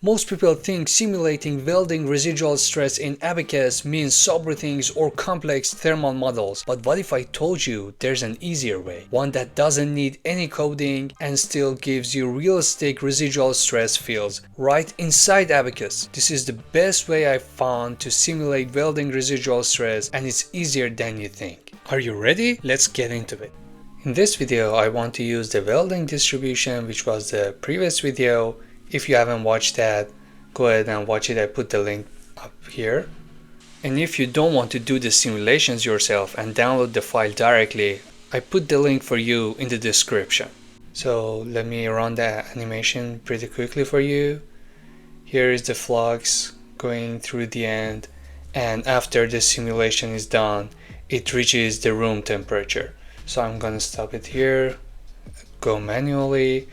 Most people think simulating welding residual stress in Abaqus means subroutines or complex thermal models, but what if I told you there's an easier way, one that doesn't need any coding and still gives you realistic residual stress fields right inside Abaqus? This is the best way I've found to simulate welding residual stress, and it's easier than you think. Are you ready? Let's get into it. In this video, I want to use the welding distribution, which was the previous video. If you haven't watched that, go ahead and watch it. I put the link up here. And if you don't want to do the simulations yourself and download the file directly, I put the link for you in the description. So let me run the animation pretty quickly for you. Here is the flux going through the end, and after the simulation is done, it reaches the room temperature. So I'm gonna stop it here, go manually,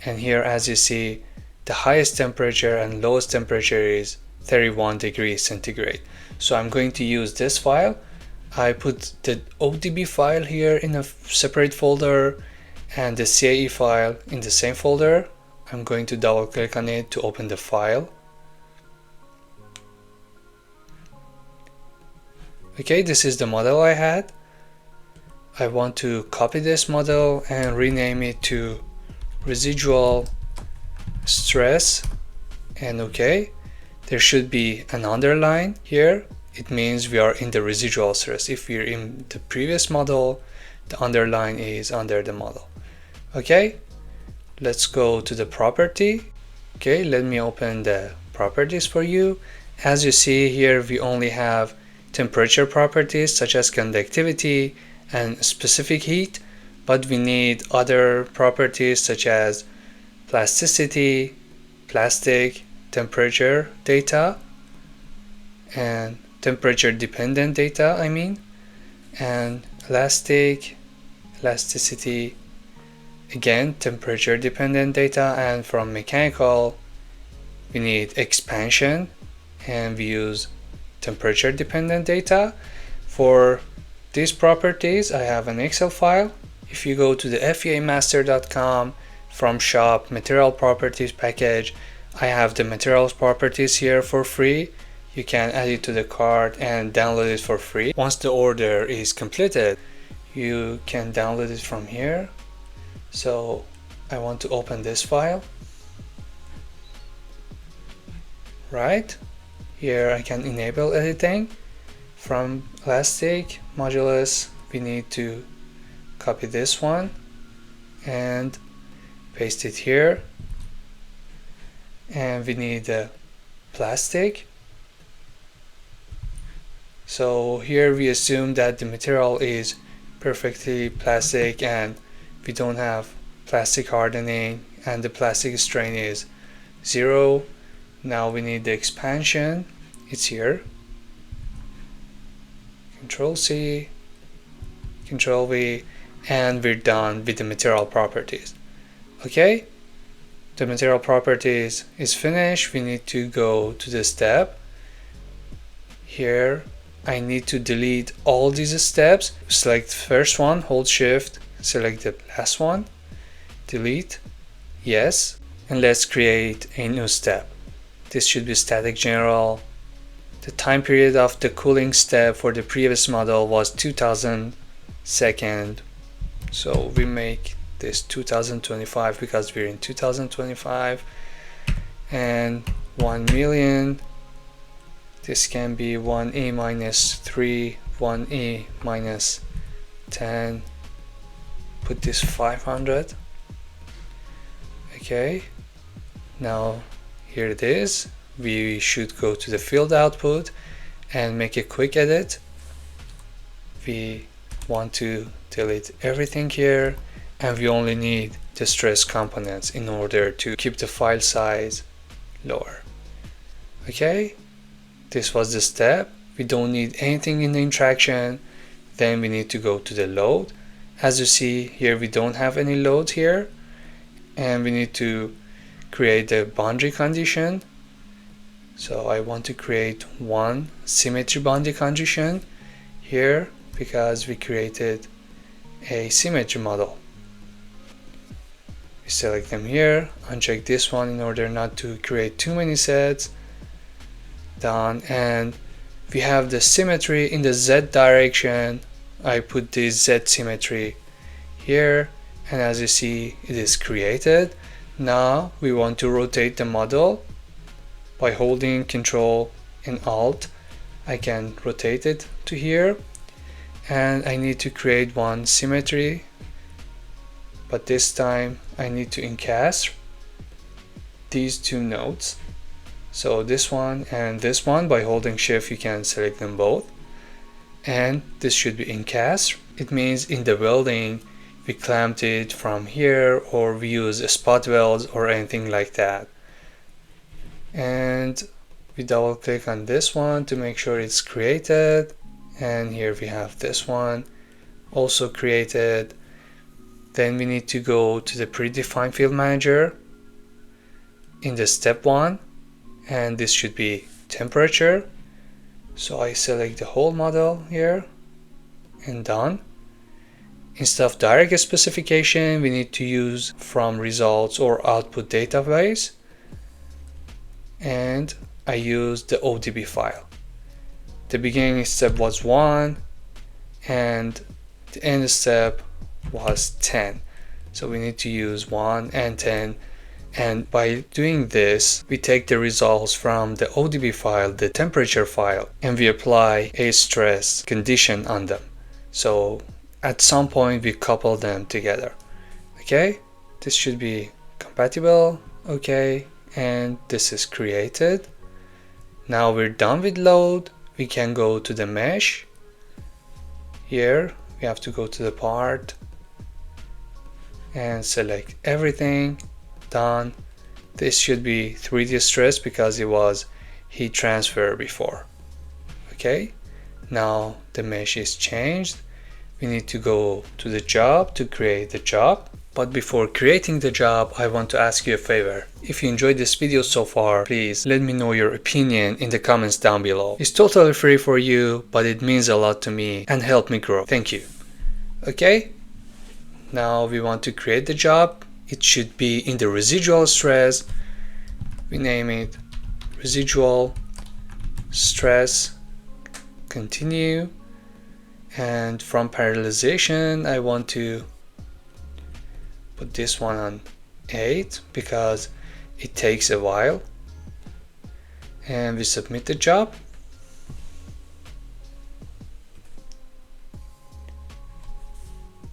and here, as you see, the highest temperature and lowest temperature is 31 degrees centigrade. So I'm going to use this file. I put the ODB file here in a separate folder and the CAE file in the same folder. I'm going to double click on it to open the file. Okay, this is the model I had. I want to copy this model and rename it to residual stress, and okay, there should be an underline here. It means we are in the residual stress. If we're in the previous model, the underline is under the model. Okay, let's go to the property. Okay, let me open the properties for you. As you see here, we only have temperature properties such as conductivity and specific heat, but we need other properties such as plasticity, plastic, temperature data, and temperature dependent data, and elastic, elasticity, again temperature dependent data, and from mechanical we need expansion, and we use temperature dependent data. For these properties I have an Excel file. If you go to the feamaster.com, from shop material properties package, I have the materials properties here for free. You can add it to the cart and download it for free. Once the order is completed, you can download it from here. So I want to open this file. Right here I can enable editing. From elastic modulus we need to copy this one and paste it here, and we need a plastic. So here we assume that the material is perfectly plastic and we don't have plastic hardening and the plastic strain is 0. Now we need the expansion. It's here. Control C, Control V, and we're done with the material properties. Okay, the material properties is finished. We need to go to the step. Here I need to delete all these steps. Select the first one, hold shift, select the last one, delete, yes, and let's create a new step. This should be static general. The time period of the cooling step for the previous model was 2000 seconds, so we make this 2025 because we're in 2025, and 1 million. This can be 1e minus 3, 1e minus 10. Put this 500. Okay, now here it is. We should go to the field output and make a quick edit. We want to delete everything here, and we only need the stress components in order to keep the file size lower. Okay, this was the step. We don't need anything in the interaction. Then we need to go to the load. As you see here, we don't have any load here, and we need to create the boundary condition. So I want to create one symmetry boundary condition here because we created a symmetry model. We select them here, uncheck this one in order not to create too many sets. Done. And we have the symmetry in the Z direction. I put this Z symmetry here, and as you see, it is created. Now we want to rotate the model by holding Control and Alt. I can rotate it to here, and I need to create one symmetry, but this time I need to encast these two nodes. So this one and this one, by holding Shift you can select them both, and this should be encast. It means in the welding we clamped it from here, or we use spot welds or anything like that. And we double click on this one to make sure it's created, and here we have this one also created. Then we need to go to the predefined field manager in the step 1, and this should be temperature. So I select the whole model here and done. Instead of direct specification, we need to use from results or output database, and I used the ODB file. The beginning step was 1 and the end step was 10, so we need to use 1 and 10. And by doing this, we take the results from the ODB file, the temperature file, and we apply a stress condition on them. So at some point we couple them together. Okay, this should be compatible. Okay, and this is created. Now we're done with load. We can go to the mesh. Here we have to go to the part and select everything. Done. This should be 3D stress because it was heat transfer before. Okay, now the mesh is changed. We need to go to the job to create the job. But before creating the job, I want to ask you a favor. If you enjoyed this video so far, please let me know your opinion in the comments down below. It's totally free for you, but it means a lot to me and help me grow. Thank you. Okay, now we want to create the job. It should be in the residual stress. We name it residual stress, continue, and from parallelization I want to put this one on 8 because it takes a while, and we submit the job.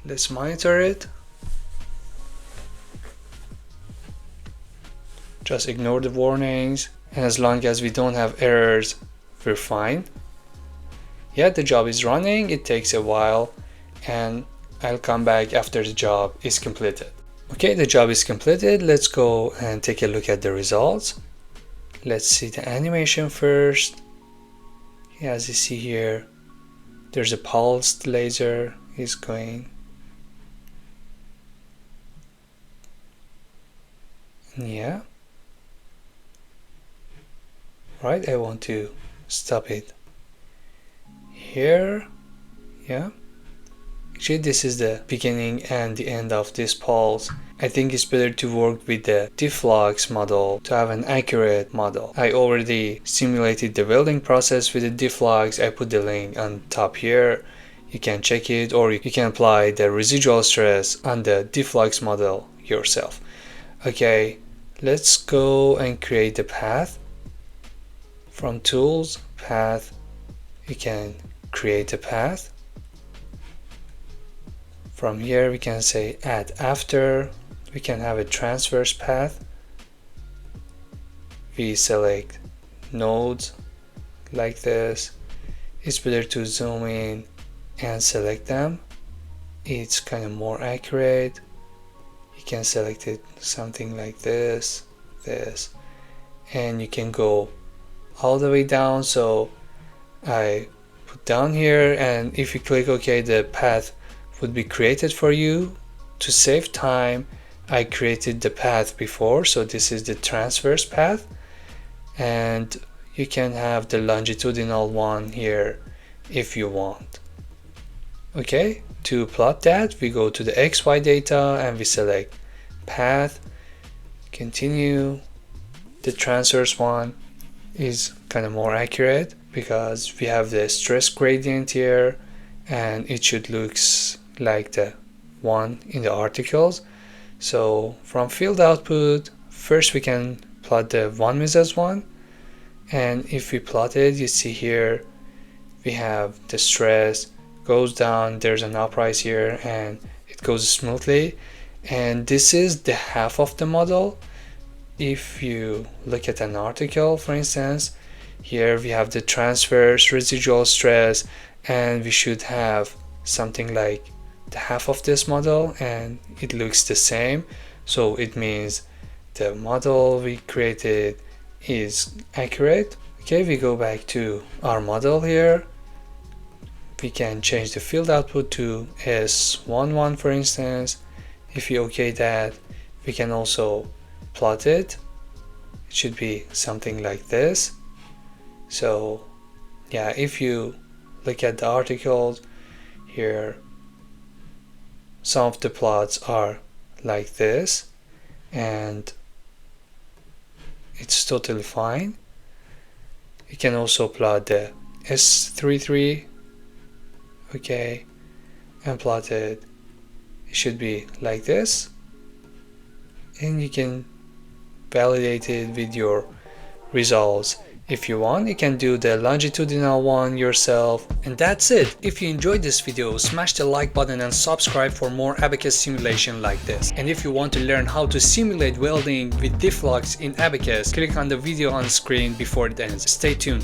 Let's monitor it. Just ignore the warnings, and as long as we don't have errors, we're fine. Yeah, the job is running, it takes a while, and I'll come back after the job is completed. Okay, the job is completed. Let's go and take a look at the results. Let's see the animation first. Yeah, as you see here, there's a pulsed laser is going. Yeah. Right, I want to stop it here. Yeah, actually this is the beginning and the end of this pulse. I think it's better to work with the DFLUX model to have an accurate model. I already simulated the welding process with the DFLUX. I put the link on top here. You can check it, or you can apply the residual stress on the DFLUX model yourself. Okay, let's go and create the path. From tools, path, you can create a path. From here we can say add after. We can have a transverse path. We select nodes like this. It's better to zoom in and select them. It's kind of more accurate. You can select it something like this, and you can go all the way down. So I put down here, and if you click OK, the path would be created for you. To save time, I created the path before, so this is the transverse path, and you can have the longitudinal one here if you want. Okay, to plot that, we go to the XY data and we select path, continue. The transverse one is kind of more accurate because we have the stress gradient here, and it should look like the one in the articles. So from field output, first we can plot the 1 Mises one, and if we plot it, you see here we have the stress goes down, there's an uprise here, and it goes smoothly, and this is the half of the model. If you look at an article, for instance, here we have the transverse residual stress, and we should have something like the half of this model, and it looks the same. So it means the model we created is accurate. Okay, we go back to our model here. We can change the field output to S11, for instance. If you OK that, we can also plot it. It should be something like this. So yeah, if you look at the articles here, some of the plots are like this, and it's totally fine. You can also plot the S33, okay, and plot it. It should be like this, and you can validate it with your results. If you want, you can do the longitudinal one yourself. And that's it. If you enjoyed this video, smash the like button and subscribe for more Abaqus simulation like this. And if you want to learn how to simulate welding with DFLUX in Abaqus, click on the video on screen before it ends. Stay tuned.